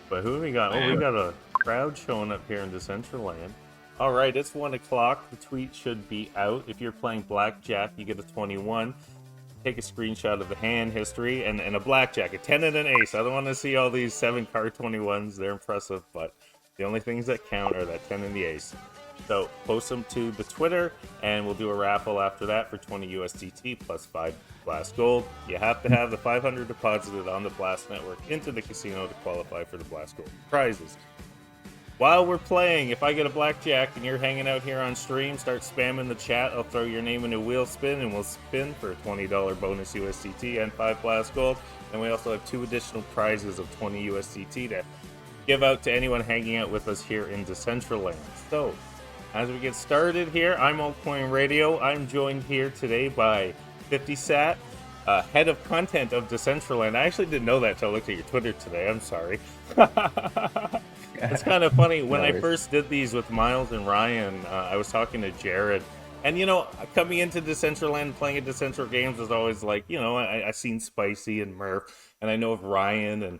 But who have we got? Oh, we got a crowd showing up here in Decentraland. All right, it's 1 o'clock. The tweet should be out. If you're playing Blackjack, you get a 21. Take a screenshot of the hand history and a Blackjack, a 10 and an ace. I don't want to see all these 7 card 21s. They're impressive, but the only things that count are that 10 and the ace. So post them to the Twitter, and we'll do a raffle after that for 20 USDT plus 5 Blast Gold. You have to have the 500 deposited on the Blast Network into the casino to qualify for the Blast Gold prizes. While we're playing, if I get a Blackjack and you're hanging out here on stream, start spamming the chat. I'll throw your name in a wheel spin, and we'll spin for a $20 bonus USDT and 5 Blast Gold. And we also have 2 additional prizes of 20 USDT to give out to anyone hanging out with us here in Decentraland. So, as we get started here, I'm Altcoin Radio. I'm joined here today by 50sat, head of content of Decentraland. I actually didn't know that until I looked at your Twitter today. I'm sorry. It's kind of funny. When I first did these with Miles and Ryan, I was talking to Jared. And, you know, coming into Decentraland, playing at Decentral Games was always like, you know, I seen Spicy and Murph, and I know of Ryan, and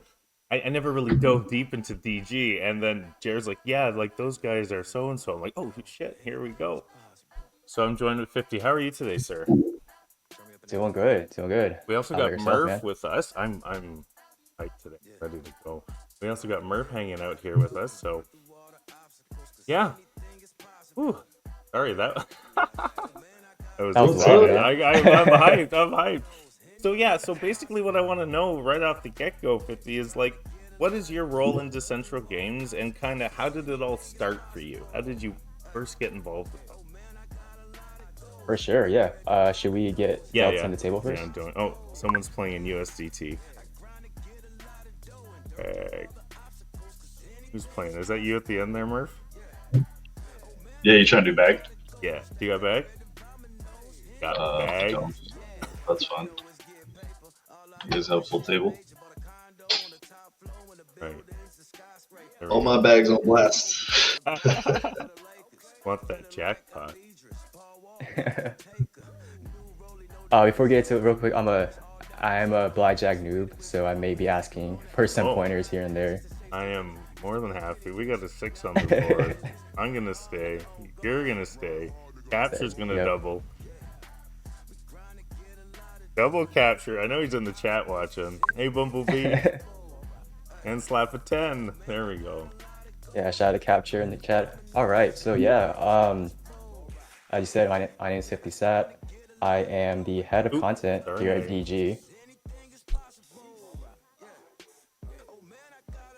I never really dove deep into DG. And then Jared's like, yeah, like those guys are so-and-so. I'm like, oh, shit, here we go. So I'm joined with 50. How are you today, sir? Doing good, doing good. We also got Murph with us. I'm hyped today, ready to go. We also got Murph hanging out here with us, so yeah. Whew. Sorry, that was exciting. I'm hyped. I'm hyped. So yeah, so basically what I want to know right off the get-go, 50, is like, what is your role in Decentral Games, and kind of how did it all start for you? How did you first get involved with it? For sure, yeah. Should we get on the table first? Yeah, I'm doing. Oh, someone's playing USDT. Who's playing? Is that you at the end there, Murph? Yeah, you trying to do bag? Yeah. Do you got bag? Got bag. No. That's fine. You guys have full table? Right. All my bags on blast. Want that jackpot? Before we get to it real quick, I am a Blackjack noob, so I may be asking for some pointers here and there. I am more than happy. We got a 6 on the board. I'm gonna stay. You're gonna stay. Capture's gonna double. Double capture. I know he's in the chat watching. Hey, Bumblebee. And slap a 10. There we go. Yeah, shout out to Capture in the chat. All right, so yeah, as you said, my name is 50sat. I am the head of content here at DG.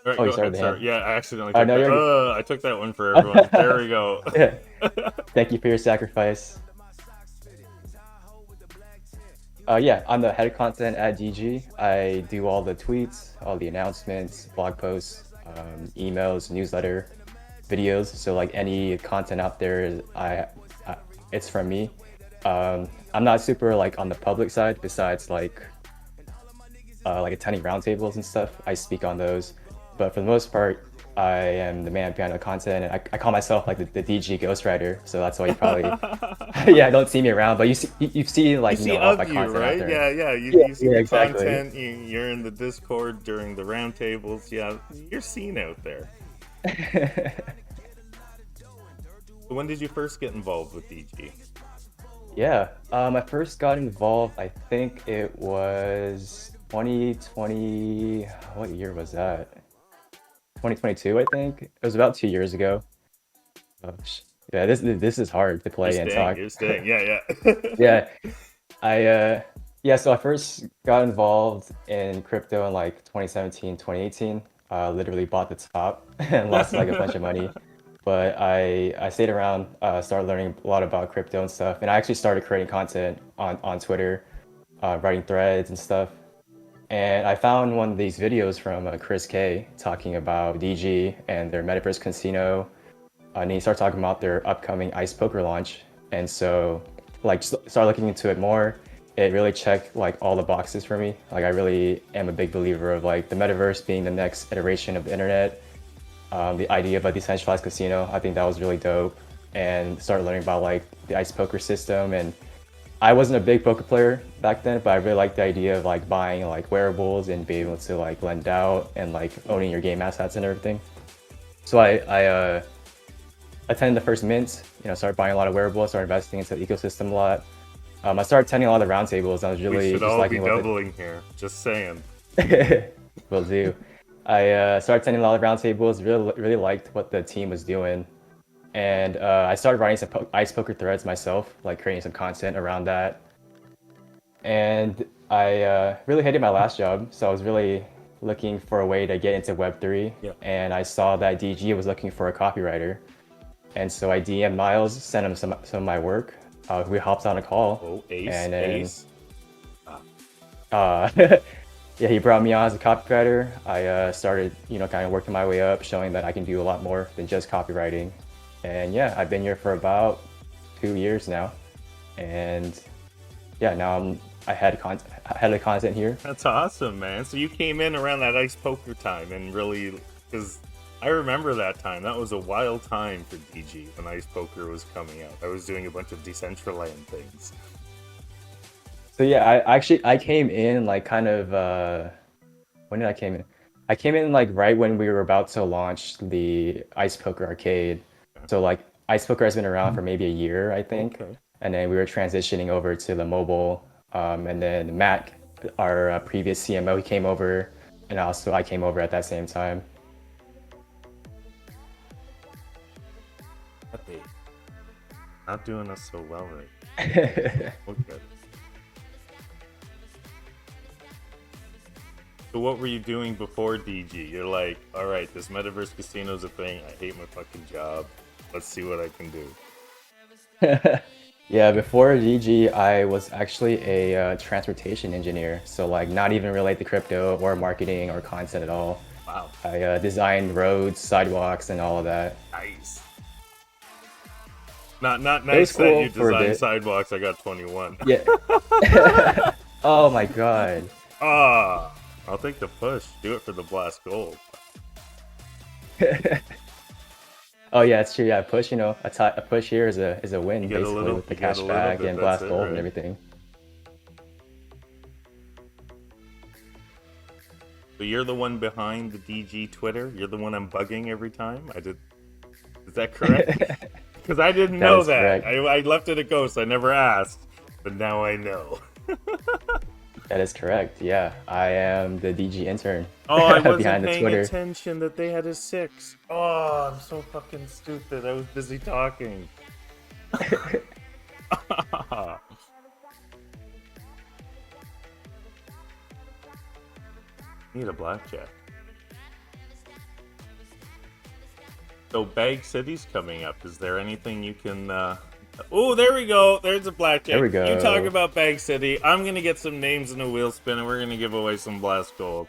Right, oh, you started the hand. Yeah, I accidentally took that. I took that one for everyone. There we go. Thank you for your sacrifice. Yeah, I'm the head of content at DG. I do all the tweets, all the announcements, blog posts, emails, newsletter, videos. So like any content out there, it's from me. I'm not super like on the public side. Besides like attending roundtables and stuff, I speak on those. But for the most part, I am the man behind the content, and I call myself like the DG ghostwriter. So that's why you probably don't see me around, but you see like all my content right? out there. Yeah. You see the content. You're in the Discord during the roundtables. Yeah, you're seen out there. So when did you first get involved with DG? Yeah, I first got involved, I think it was 2020, what year was that? 2022, I think. It was about 2 years ago. Yeah, this is hard to play and talk. You're staying, yeah. Yeah, so I first got involved in crypto in like 2017, 2018. Literally bought the top and lost like a bunch of money. But I stayed around, started learning a lot about crypto and stuff. And I actually started creating content on Twitter, writing threads and stuff. And I found one of these videos from Chris K talking about DG and their Metaverse Casino. And he started talking about their upcoming Ice Poker launch. And so like started looking into it more. It really checked like all the boxes for me. Like I really am a big believer of like the Metaverse being the next iteration of the internet. The idea of a decentralized casino, I think that was really dope, and started learning about like the Ice Poker system and I wasn't a big poker player back then, but I really liked the idea of like buying like wearables and being able to like lend out and like owning your game assets and everything. So I attended the first mint, started buying a lot of wearables, started investing into the ecosystem a lot. I started attending a lot of the roundtables. I was We really should just all be liking what doubling here. Just saying. will do. I started attending a lot of roundtables. Really liked what the team was doing, and I started writing some ice poker threads myself, like creating some content around that. And I really hated my last job, so I was really looking for a way to get into Web3. Yeah. And I saw that DG was looking for a copywriter, and so I DM'd Miles, sent him some of my work. We hopped on a call. Oh, ace, and then, ace. Yeah, he brought me on as a copywriter. I started, kind of working my way up, showing that I can do a lot more than just copywriting. And yeah, I've been here for about 2 years now. And yeah, now I had the content here. That's awesome, man. So you came in around that ice poker time and really, because I remember that time. That was a wild time for DG when ice poker was coming out. I was doing a bunch of Decentraland things. So yeah, I came in like kind of when did I came in? I came in like right when we were about to launch the Ice Poker Arcade. So like Ice Poker has been around for maybe a year, I think. Okay. And then we were transitioning over to the mobile. And then Matt, our previous CMO, he came over, and also I came over at that same time. Happy. Not doing us so well right. Okay. So what were you doing before DG? You're like, all right, this metaverse casino's a thing. I hate my fucking job. Let's see what I can do. Yeah, before DG, I was actually a transportation engineer. So like not even related to crypto or marketing or content at all. Wow. I designed roads, sidewalks, and all of that. Nice. Not was nice that cool you for a designed bit. sidewalks. I got 21. Yeah. Oh my god. Ah, I'll take the push. Do it for the blast gold. Oh yeah, it's true. Yeah, push. A push here is a win You get a basically little- with the you get a little cashback bit, and that's blast it, gold right? and everything. So you're the one behind the DG Twitter. You're the one I'm bugging every time. Is that correct? Because I didn't That know is that. correct. I left it a ghost. I never asked, but now I know. That is correct. Yeah, I am the DG intern Oh, I wasn't behind the paying Twitter. attention that they had a 6. Oh, I'm so fucking stupid. I was busy talking. Need a blackjack. So Bag City's coming up. Is there anything you can Oh, there we go. There's a blackjack. There we go. You talk about Bag City. I'm gonna get some names in a wheel spin and we're gonna give away some blast gold.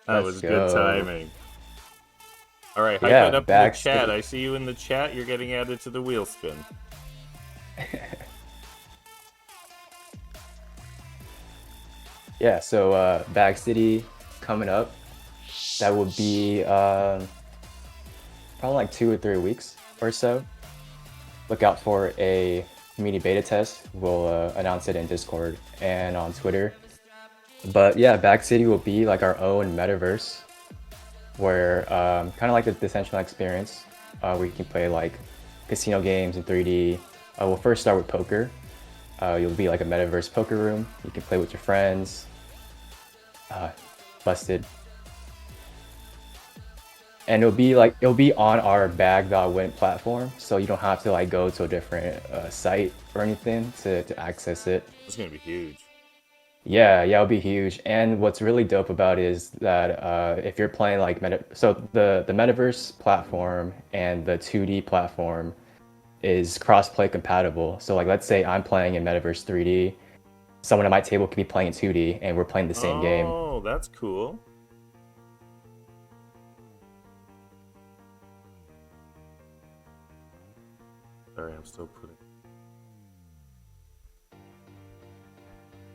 That Let's was go. good timing. Alright, hype Yeah, it up in the Bag chat. City. I see you in the chat. You're getting added to the wheel spin. Yeah, so Bag City coming up. That would be probably like 2 or 3 weeks or so. Look out for a community beta test. We'll announce it in Discord and on Twitter. But yeah, Bag City will be like our own metaverse, where kind of like the decentralized experience, where you can play like casino games in 3D. We'll first start with poker. You'll be like a metaverse poker room. You can play with your friends. Busted. And it'll be on our bag.win platform, so you don't have to like go to a different site or anything to access it. It's gonna be huge. Yeah, it'll be huge. And what's really dope about it is that if you're playing like so the metaverse platform and the 2D platform is cross-play compatible. So like let's say I'm playing in Metaverse 3D, someone at my table could be playing in 2D, and we're playing the same game. Oh, that's cool. Sorry, I'm still putting.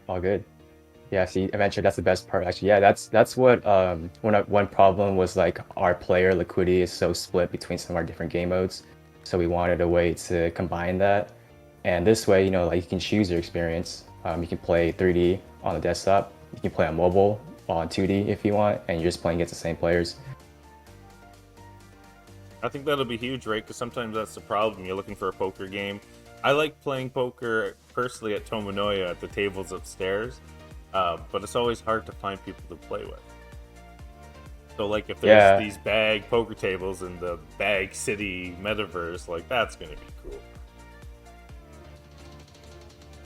All good. Yeah, see, eventually that's the best part. Actually, yeah, that's what one problem was, like our player liquidity is so split between some of our different game modes. So we wanted a way to combine that. And this way, you know, like you can choose your experience. You can play 3D on the desktop. You can play on mobile on 2D if you want, and you're just playing against the same players. I think that'll be huge, right? Because sometimes that's the problem. You're looking for a poker game. I like playing poker personally at Tomonoya at the tables upstairs, but it's always hard to find people to play with. So, like, if there's Yeah, these bag poker tables in the Bag City metaverse, like, that's gonna be cool.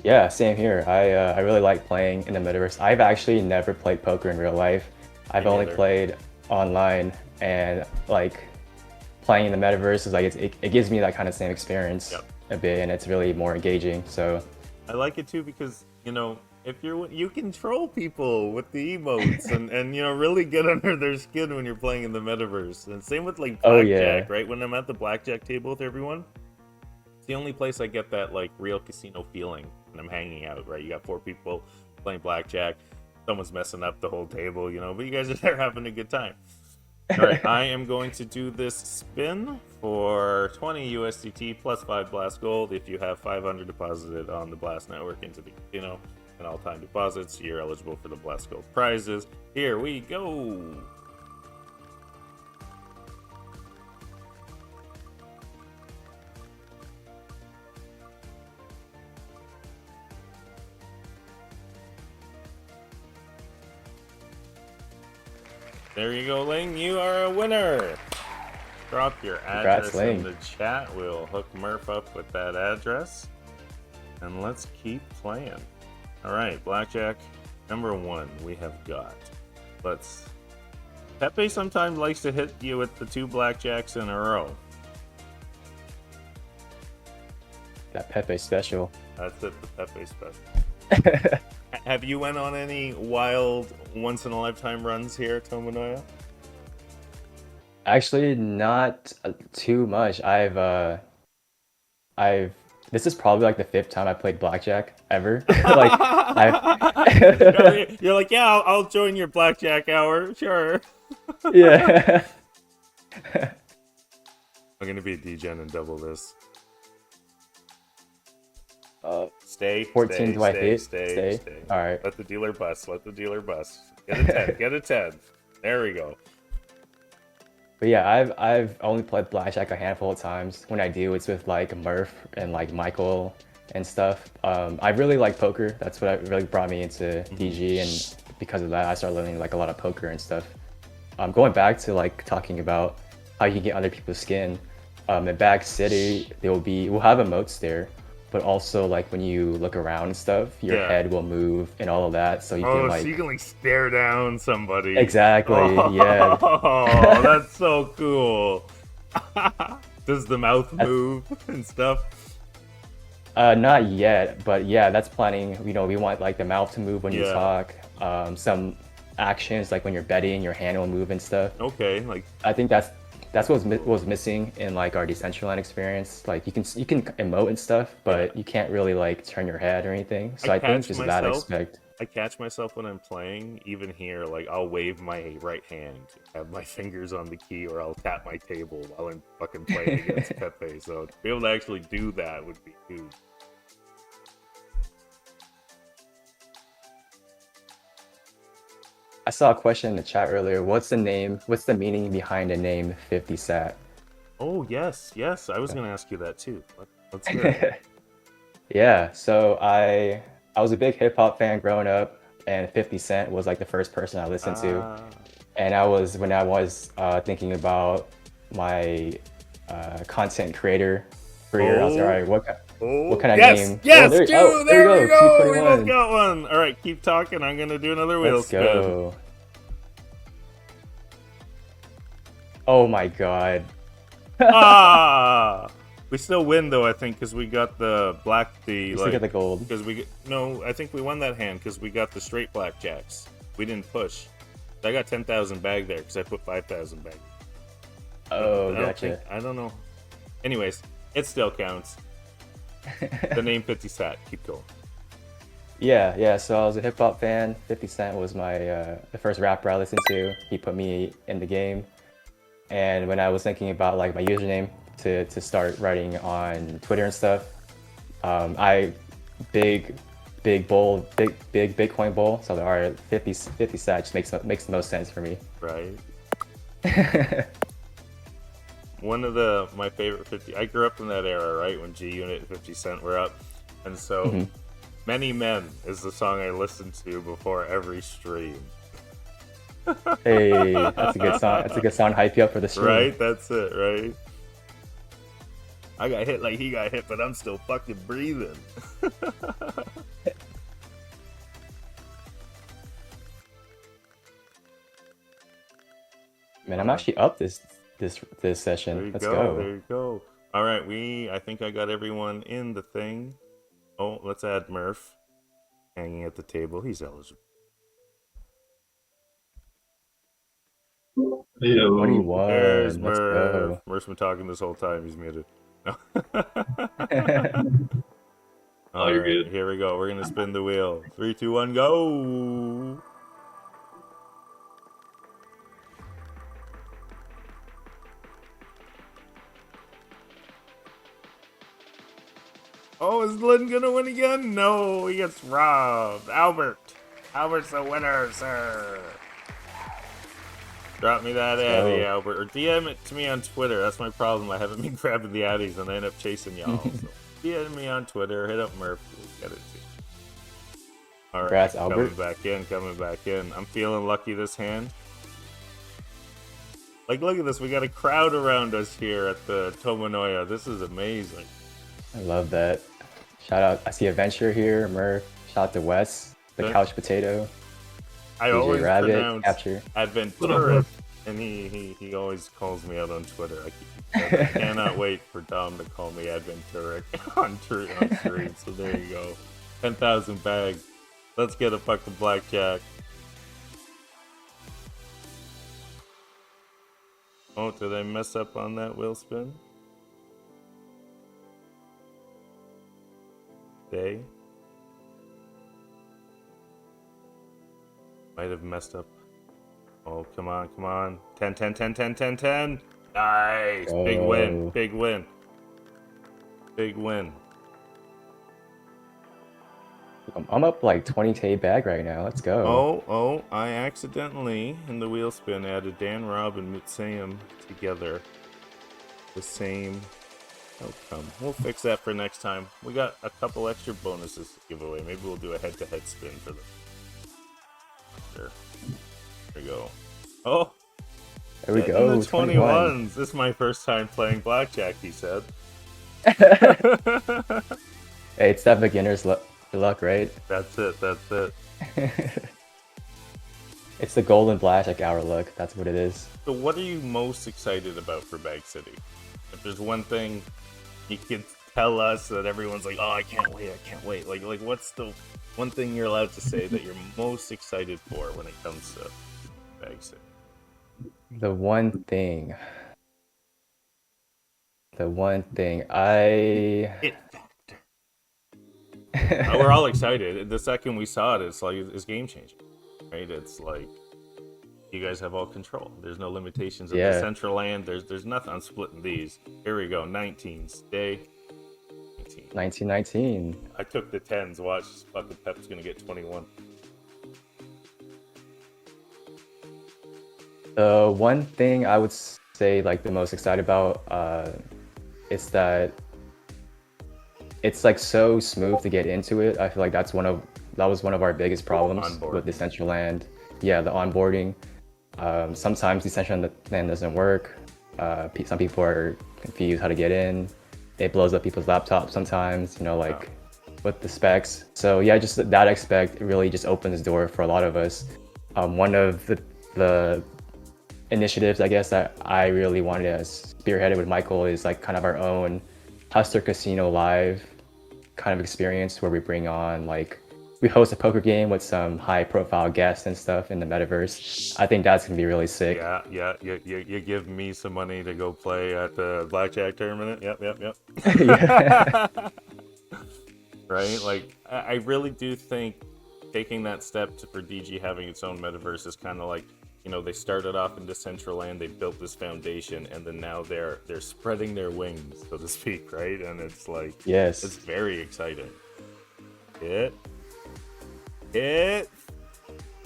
yeah, same here. I really like playing in the metaverse. I've actually never played poker in real life. Me I've only neither. played online, and like playing in the metaverse is like it gives me that kind of same experience Yep. a bit, and it's really more engaging. So I like it too because if you control people with the emotes and really get under their skin when you're playing in the metaverse. And same with like oh blackjack, yeah, right? When I'm at the blackjack table with everyone, it's the only place I get that like real casino feeling when I'm hanging out, right? You got four people playing blackjack, someone's messing up the whole table, but you guys are there having a good time. All right, I am going to do this spin for 20 USDT plus 5 Blast Gold. If you have 500 deposited on the Blast Network into the casino and all-time deposits, you're eligible for the Blast Gold prizes. Here we go. There you go, Ling. You are a winner. Drop your congrats, address in Ling. the chat. We'll hook Murph up with that address. And let's keep playing. All right, Blackjack number 1 we have got. Let's... Pepe sometimes likes to hit you with the 2 blackjacks in a row. That Pepe special. That's it, the Pepe special. Have you went on any wild, once-in-a-lifetime runs here at Tomonoya? Actually, not too much. I've this is probably like the 5th time I played blackjack ever. Like I've You're like, yeah, I'll join your blackjack hour, sure. yeah. I'm gonna be a degen and double this. uh, Stay, 14 do I hit? stay. All right. Let the dealer bust. Let the dealer bust. Get a 10. Get a 10. There we go. But yeah, I've only played blackjack a handful of times. When I do, it's with like Murph and like Michael and stuff. I really like poker. That's what really brought me into DG, and because of that, I started learning like a lot of poker and stuff. Going back to like talking about how you can get under people's skin. In Bag City, we'll have emotes there, but also like when you look around and stuff, your Yeah. head will move and all of that, so you can Oh, like so you can like stare down somebody. exactly, Oh, yeah. that's so cool. Does the mouth move and stuff? Not yet, but yeah, that's planning. You know, we want like the mouth to move when you Yeah. talk. Some actions like when you're betting, your hand will move and stuff. Okay, like I think that's what was missing in like our Decentraland experience. Like you can emote and stuff, but you can't really like turn your head or anything. So I think catch just that myself. aspect. I catch myself when I'm playing, even here, like I'll wave my right hand, have my fingers on the key, or I'll tap my table while I'm fucking playing against Pepe. So to be able to actually do that would be huge. I saw a question in the chat earlier. What's the meaning behind the name 50 Sat? Oh yes, yes. I was gonna ask you that too. Let's hear it. Yeah, so I was a big hip hop fan growing up, and 50 Cent was like the first person I listened to. Ah. And when I was thinking about my content creator career, I was like, all right, what kind of yes, name? yes, there, dude, there there we we go, go. We both 221. got one. All right, keep talking. I'm gonna do another wheel Let's spin. go. Oh my god. Ah, we still win though. I think because we got the You still get the gold. because no, I think we won that hand because we got the straight blackjacks. We didn't push. I got 10,000 bag there because I put 5,000 bag. Oh, I gotcha. I don't know. Anyways, it still counts. The name 50 Sat. Keep going. Yeah. So I was a hip hop fan. 50 Cent was my the first rapper I listened to. He put me in the game. And when I was thinking about like my username to start writing on Twitter and stuff, I big big Bitcoin bull, so there are 50 sats makes the most sense for me. Right. One of my favorite 50. I grew up in that era, right, when G Unit and 50 Cent were up, and so Mhm. Many Men is the song I listen to before every stream. Hey, that's a good song. That's a good song to hype you up for the stream. Right? That's it, right? I got hit like he got hit, but I'm still fucking breathing. Man, I'm actually up this session. There you Let's go. go. There you go. All right, I think I got everyone in the thing. Oh, let's add Murph hanging at the table. He's eligible. Yo. 21. There's Let's Murph. go. Murph's been talking this whole time. He's muted. No. Oh, All you're right, good. here we go. We're gonna spin the wheel. 3, 2, 1, go! Oh, is Lynn gonna win again? No, he gets robbed. Albert's the winner, sir. Drop me that addy, Albert, or DM it to me on Twitter. That's my problem. I haven't been grabbing the addies, and I end up chasing y'all. So DM me on Twitter. Hit up Murph. We'll get it to you. All right, Congrats, Albert. coming back in. I'm feeling lucky this hand. Like, look at this. We got a crowd around us here at the Tomonoya. This is amazing. I love that. Shout out. I see Adventure here. Murph. Shout out to Wes, the Okay. Couch Potato. I DJ always Rabbit, pronounce Capture. Adventurist, and he always calls me out on Twitter. I cannot wait for Dom to call me Adventuric on stream. So there you go. 10,000 bags. Let's get a fucking blackjack. Oh, did I mess up on that wheel spin? Day? Might have messed up. Oh, come on, come on. 10, 10, 10, 10, 10, 10. Nice. Oh. Big win. Big win. Big win. I'm up like 20K bag right now. Let's go. Oh, I accidentally, in the wheel spin, added Dan, Rob, and Mutsayam together. The same outcome. We'll fix that for next time. We got a couple extra bonuses to give away. Maybe we'll do a head-to-head spin for them. Sure. There we go. Oh! There we getting go. the 21s. This is my first time playing Blackjack, he said. Hey, it's that beginner's luck, right? That's it, that's it. It's the golden blackjack hour luck. That's what it is. So what are you most excited about for Bag City? If there's one thing you could tell us that everyone's like, oh, I can't wait. Like what's the one thing you're allowed to say that you're most excited for when it comes to Bag City? The one thing I It factor. We're all excited. The second we saw it, it's like it's game changing, right? It's like you guys have all control. There's no limitations of the central land. There's nothing. I'm splitting these. Here we go. 19s. Day 19. 1919. I took the 10s. Watch, fucking Pep's gonna get 21. The one thing I would say like the most excited about is that it's like so smooth to get into it. I feel like that was one of our biggest problems with Decentraland. Yeah, the onboarding. Sometimes Decentraland doesn't work. Some people are confused how to get in. It blows up people's laptops sometimes, with the specs. So yeah, just that aspect really just opens the door for a lot of us. One of the initiatives, I guess, that I really wanted to spearhead it with Michael is like kind of our own Hustler Casino Live kind of experience where we bring on we host a poker game with some high profile guests and stuff in the metaverse. I think that's gonna be really sick. Yeah. You give me some money to go play at the Blackjack tournament. Yep. Yeah. Right? Like, I really do think taking that step for DG having its own metaverse is kind of like you know, they started off in Decentraland, they built this foundation, and then now they're spreading their wings, so to speak, right? And it's like, Yes. it's very exciting. Hit.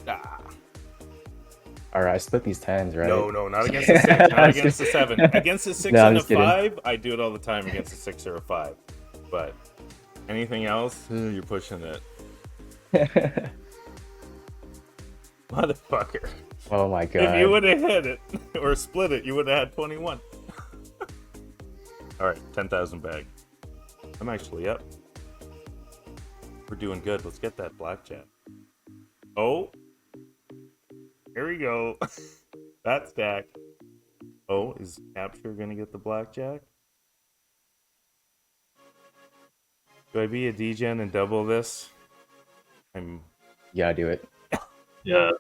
Ah. All right, I split these 10s, right? No, not against the 6, not against the 7. Against the 6 No, I'm and a just kidding. 5, I do it all the time against a 6 or a 5. But anything else, you're pushing it. Motherfucker. Oh my god. If you would have hit it or split it, you would have had 21. All right, 10,000 bag. I'm actually up. We're doing good. Let's get that blackjack. Oh, here we go. That stack. Oh, is Capture gonna get the blackjack? Do I be a degen and double this? You gotta do it. Yeah.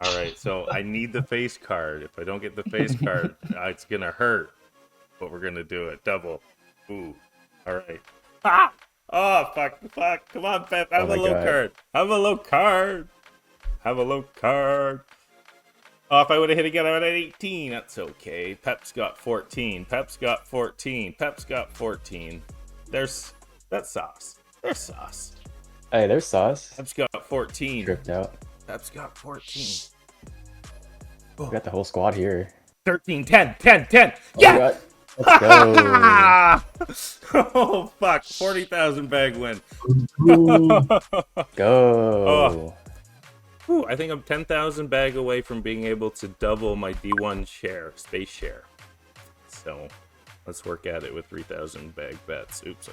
All right, so I need the face card. If I don't get the face card, it's gonna hurt. But we're gonna do it. Double. Ooh. All right. Ah! Oh, fuck. Come on, Pep. Have a low card. Have a low card. Oh, if I would have hit again, I would have had 18. That's okay. Pep's got 14. That's sauce. There's sauce. Hey, there's sauce. Pep's got 14. Tripped out. Pep's got 14. We got the whole squad here. 13, 10. Oh, Yeah! let's go. Oh, fuck. 40,000 bag win. Go. Whew, I think I'm 10,000 bag away from being able to double my D1 share, space share. So let's work at it with 3,000 bag bets. Oops.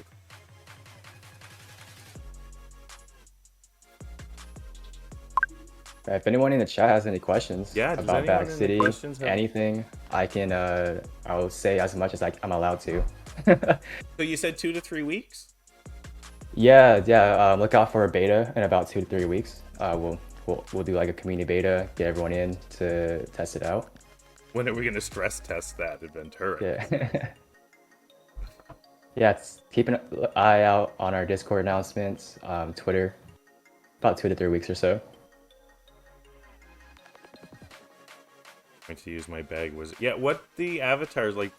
If anyone in the chat has any questions about Back City, anything, I'll say as much as I'm allowed to. So you said 2 to 3 weeks? Yeah. Look out for a beta in about 2 to 3 weeks. We'll do like a community beta, get everyone in to test it out. When are we gonna stress test that at Ventura? Yeah. Yeah, keep an eye out on our Discord announcements, Twitter, about 2 to 3 weeks or so. Going to use my bag was what the avatars like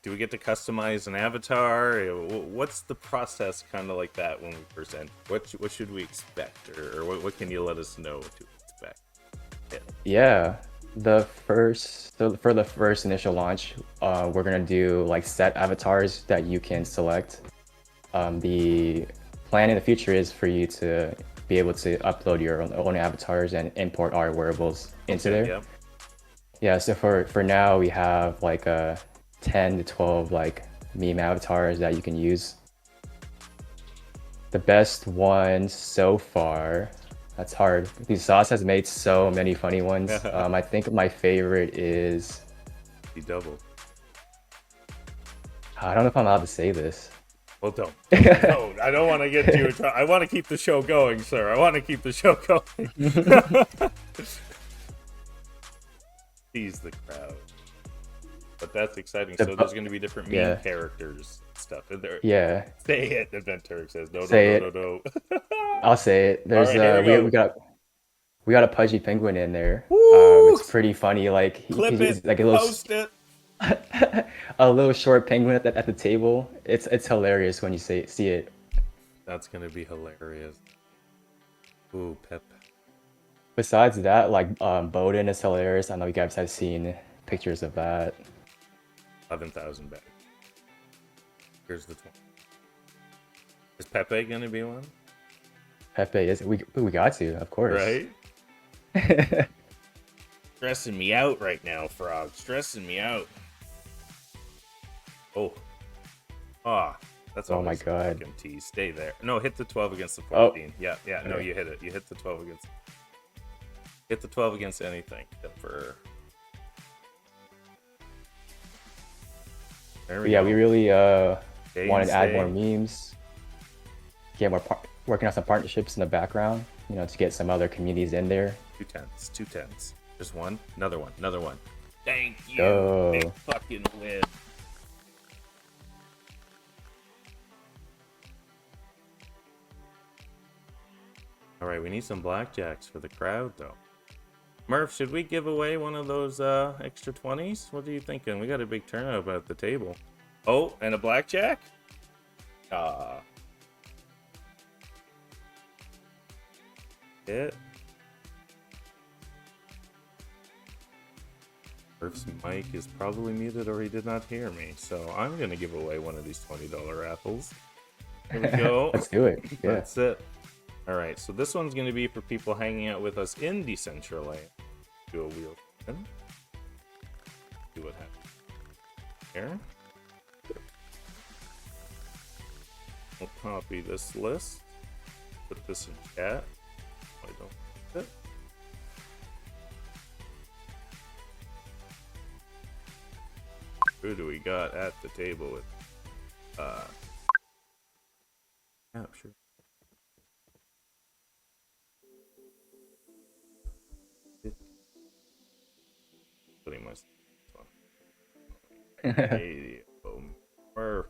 do we get to customize an avatar? What's the process kind of like that when we present? What should we expect, or what can you let us know to expect? Yeah, for the first initial launch, we're gonna do like set avatars that you can select. The plan in the future is for you to be able to upload your own avatars and import our wearables into there. Yeah. Yeah, so for now we have like 10 to 12 like meme avatars that you can use. The best one so far, that's hard because Sauce has made so many funny ones. I think my favorite is double. I don't know if I'm allowed to say this. Well, don't. I don't want to get you in trouble. I want to keep the show going, sir. I want to keep the show going. Tease the crowd. But that's exciting. So there's going to be different meme characters and stuff. There. Yeah. Say it, the Venturk says. No. I'll say it. There's right, we got a pudgy penguin in there. It's pretty funny. Like he's like a little post it. A little short penguin at the table. It's hilarious when you see it. That's gonna be hilarious. Ooh, Pep. Besides that, like Bowden is hilarious. I know you guys have seen pictures of that. 11,000 back. Here's the 20. Is Pepe gonna be one? Pepe is. We got to, of course. Right. Stressing me out right now, Frog. Stressing me out. That's oh my god. Tease. Stay there. No, hit the 12 against the 14. Oh. Yeah. No, you hit it. You hit the 12 against. Hit the 12 against anything except for. We really wanted to add more memes. Get more working on some partnerships in the background. To get some other communities in there. 2 tens. Just one. Another one. Thank you. Go. Big fucking win. All right, we need some blackjacks for the crowd, though. Murph, should we give away one of those extra 20s? What are you thinking? We got a big turnout at the table. Oh, and a blackjack? Ah. It. Murph's mic is probably muted or he did not hear me. So I'm going to give away one of these $20 raffles. Here we go. Let's do it. Yeah. That's it. All right, so this one's going to be for people hanging out with us in Decentraland. Do a wheel spin. See what happens here. We'll copy this list. Put this in chat. I don't fit. Who do we got at the table with capture? Putting my radio Murph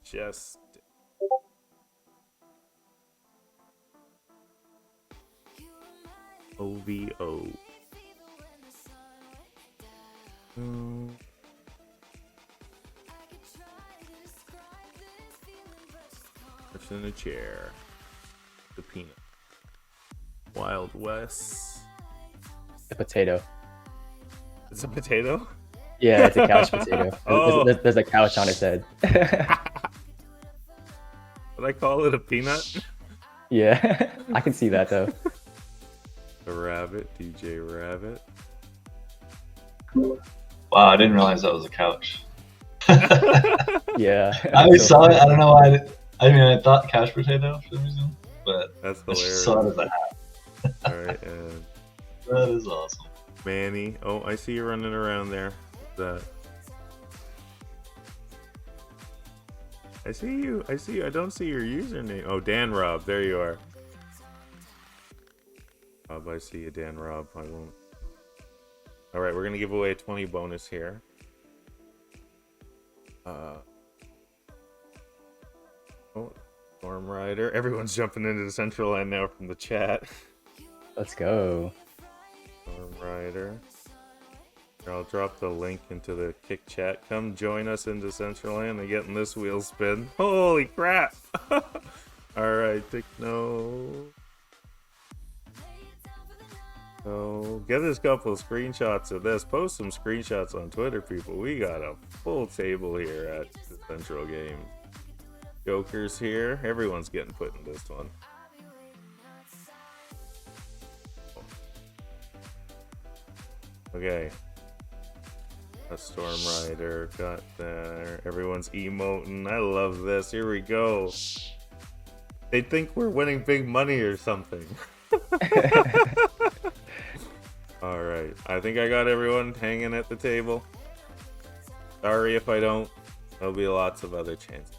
just OVO. Person in a chair. The peanut. Wild West. The potato. It's a potato? Yeah, it's a couch potato. Oh. There's a couch on its head. Would I call it a peanut? Yeah, I can see that though. A rabbit, DJ Rabbit. Wow, I didn't realize that was a couch. Yeah. I saw it. I don't know why. I thought couch potato for some reason, but That's I just hilarious. saw it as a hat. Alright, and That is awesome. Manny. Oh, I see you running around there. What's that? I see you. I see you. I don't see your username. Oh, Dan Rob. There you are. Rob, I see you, Dan Rob. I won't. Alright, we're going to give away a 20 bonus here. Oh, Storm Rider. Everyone's jumping into the central line now from the chat. Let's go. Storm Rider. Here, I'll drop the link into the Kick chat. Come join us in Decentraland and getting this wheel spin. Holy crap! Alright, Techno. So, get us a couple of screenshots of this. Post some screenshots on Twitter, people. We got a full table here at the Central Games. Joker's here. Everyone's getting put in this one. Okay. A Storm Rider got there. Everyone's emoting. I love this. Here we go. They think we're winning big money or something. Alright. I think I got everyone hanging at the table. Sorry if I don't. There'll be lots of other chances.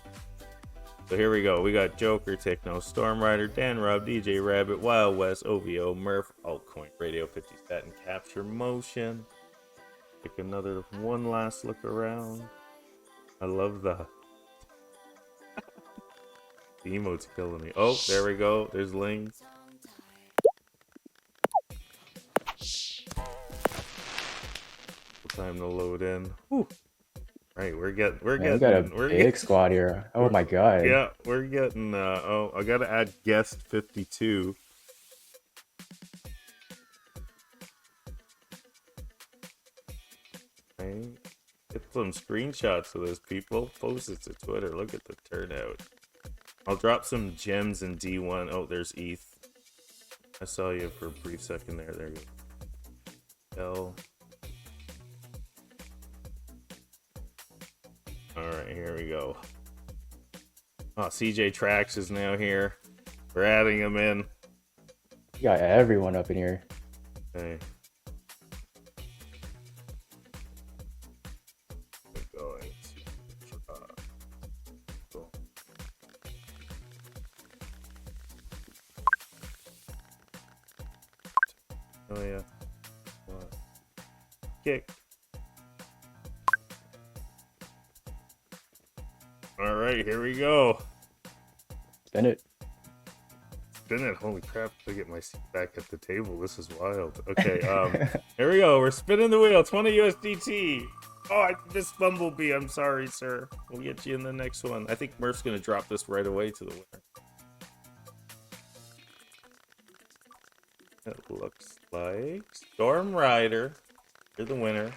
So here we go. We got Joker, Techno, Storm Rider, Dan Rob, DJ Rabbit, Wild West, OVO, Murph, Altcoin, Radio 50 Stat, and Capture Motion. Take another one last look around. I love the emote's killing me. Oh, there we go. There's Lings. Time to load in. Whew. Right, we're getting We got a big squad here. Oh my god. Yeah, we're getting oh, I gotta add guest 52. Okay. Get some screenshots of this, people. Post it to Twitter. Look at the turnout. I'll drop some gems in D1. Oh, there's ETH. I saw you for a brief second there. There you go. L. Alright, here we go. Oh, CJ Trax is now here. We're adding him in. You got everyone up in here. Okay. We're going to cool. Oh yeah. What? Kick. All right, here we go. Spin it. spin it. Holy crap! I get my seat back at the table. This is wild. Okay, here we go. We're spinning the wheel. 20 USDT. Oh, I missed Bumblebee. I'm sorry, sir. We'll get you in the next one. I think Murph's gonna drop this right away to the winner. It looks like Storm Rider. You're the winner.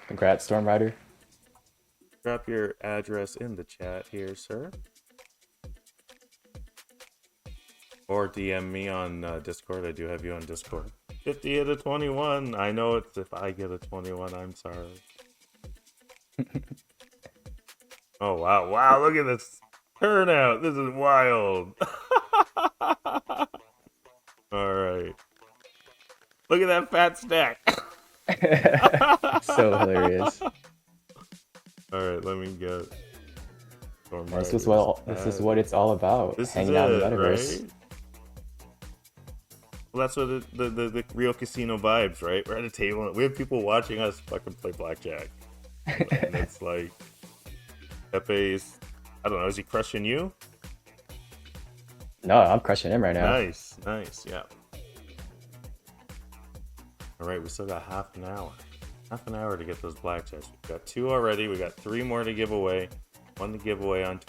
Congrats, Storm Rider. Drop your address in the chat here, sir. Or DM me on Discord. I do have you on Discord. 50 out of 21. I know it's if I get a 21, I'm sorry. Oh, wow. Wow, look at this turnout. This is wild. All right. Look at that fat stack. So hilarious. All right, let me get. This is what it's all about. This hanging is out in it, the metaverse. right? Well, that's what the real casino vibes, right? We're at a table. We have people watching us fucking play blackjack, and it's like Pepe's. I don't know. Is he crushing you? No, I'm crushing him right now. Nice, nice, yeah. All right, we still got half an hour. Half an hour to get those blackjacks. We've got 2 already. We got 3 more to give away. 1 to give away on.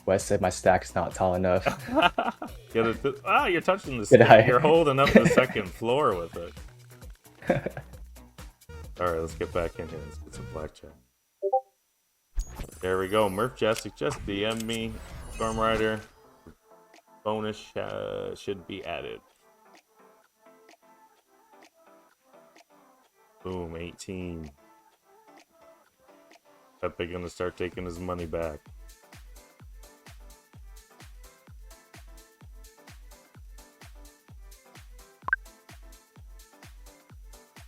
Wes said my stack's not tall enough. Get it. You're touching the Did stick. I? You're holding up the second floor with it. All right, let's get back in here. Let's get some blackjack. There we go. Murph Jessic just DM me. Storm Rider. Bonus should be added. Boom, 18. Pepe gonna start taking his money back.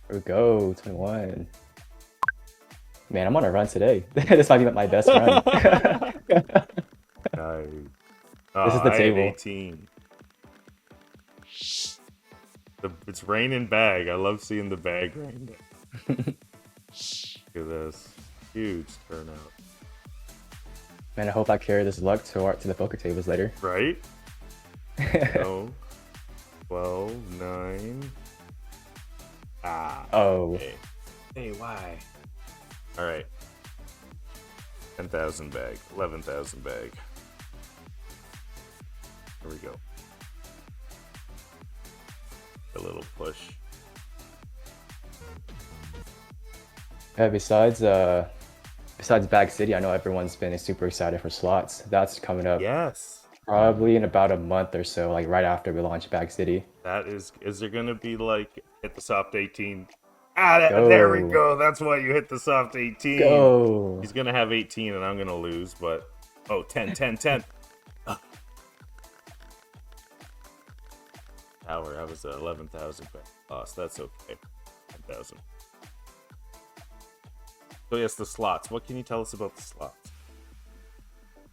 Here we go, 21. Man, I'm on a run today. This might be my best run. Nice. This is the I had table. 18. It's raining bag. I love seeing the bag rain. Look at this. Huge turnout. Man, I hope I carry this luck to the poker tables later. Right? No. 12, 9. Oh. Okay. Hey, why? Alright. 10,000 bag. 11,000 bag. Here we go. A little push. Yeah, besides Bag City, I know everyone's been super excited for slots. That's coming up Yes. probably in about a month or so, like right after we launch Bag City. That is there gonna be like hit the soft 18? There we go. That's why you hit the soft 18. Go. He's gonna have 18 and I'm gonna lose, but 10, 10, 10. Tower, that was 11,000 loss. That's okay. 10,000. So yes, the slots. What can you tell us about the slots?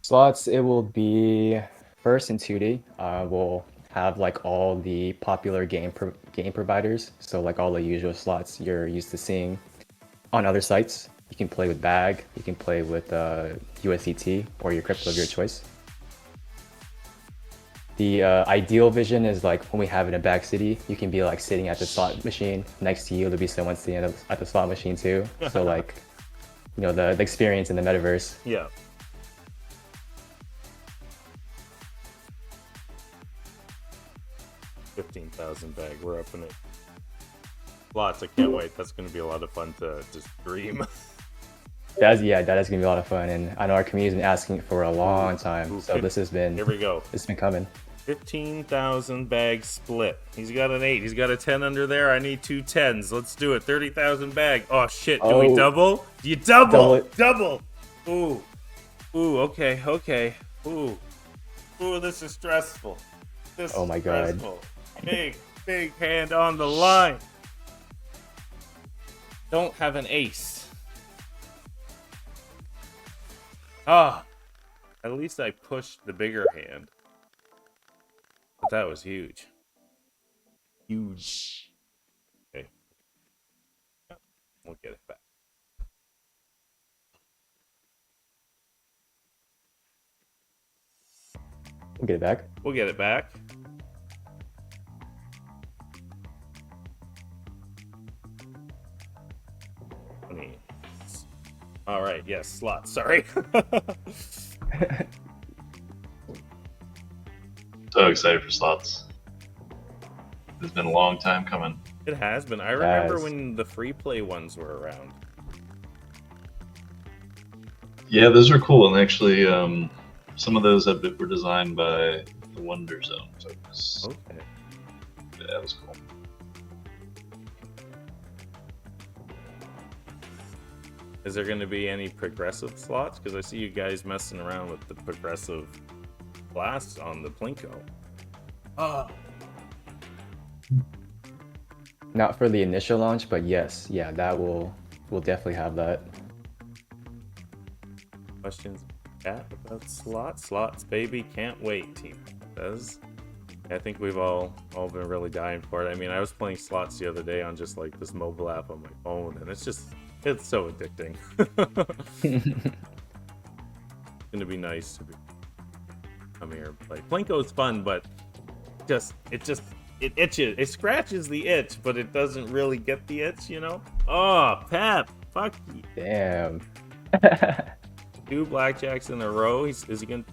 Slots, it will be first in 2D. We'll have like all the popular game providers. So like all the usual slots you're used to seeing on other sites. You can play with Bag, you can play with USDT or your crypto of your choice. The ideal vision is like when we have it in Bag City, you can be like sitting at the slot machine. Next to you, there'll be someone sitting at the slot machine too. So like, you know, the experience in the metaverse. Yeah. $15,000 bag. We're up in it. Lots. I can't wait. That's going to be a lot of fun to just dream. That is gonna be a lot of fun, and I know our community's been asking for a long time. So this has been. Here we go. It's been coming. 15,000 bag split. He's got an 8. He's got a 10 under there. I need 2 10s. Let's do it. 30,000 bag. Oh shit. Do we double? Do you double? Double. Ooh. Ooh. Okay. Okay. Ooh. Ooh. This is stressful. Oh my god. Big hand on the line. Don't have an ace. At least I pushed the bigger hand. But that was huge. Huge. Okay. We'll get it back. We'll get it back. We'll get it back. All right, yes, slots. Sorry. So excited for slots. It's been a long time coming. It has been. I remember Yes. when the free play ones were around. Yeah, those are cool, and actually, some of those were designed by the Wonder Zone folks. Okay. Yeah, that was cool. Is there going to be any progressive slots? Because I see you guys messing around with the progressive blasts on the Plinko. Oh. Not for the initial launch, but yes, yeah, that we'll definitely have that. Questions about slots? Slots, baby. Can't wait, team says. I think we've all been really dying for it. I mean, I was playing slots the other day on just like this mobile app on my phone, and it's so addicting. It's gonna be nice to come here and play. Plinko's fun, but it itches. It scratches the itch, but it doesn't really get the itch, you know? Oh, Pep, fuck you. Damn. 2 blackjacks in a row. Is he gonna?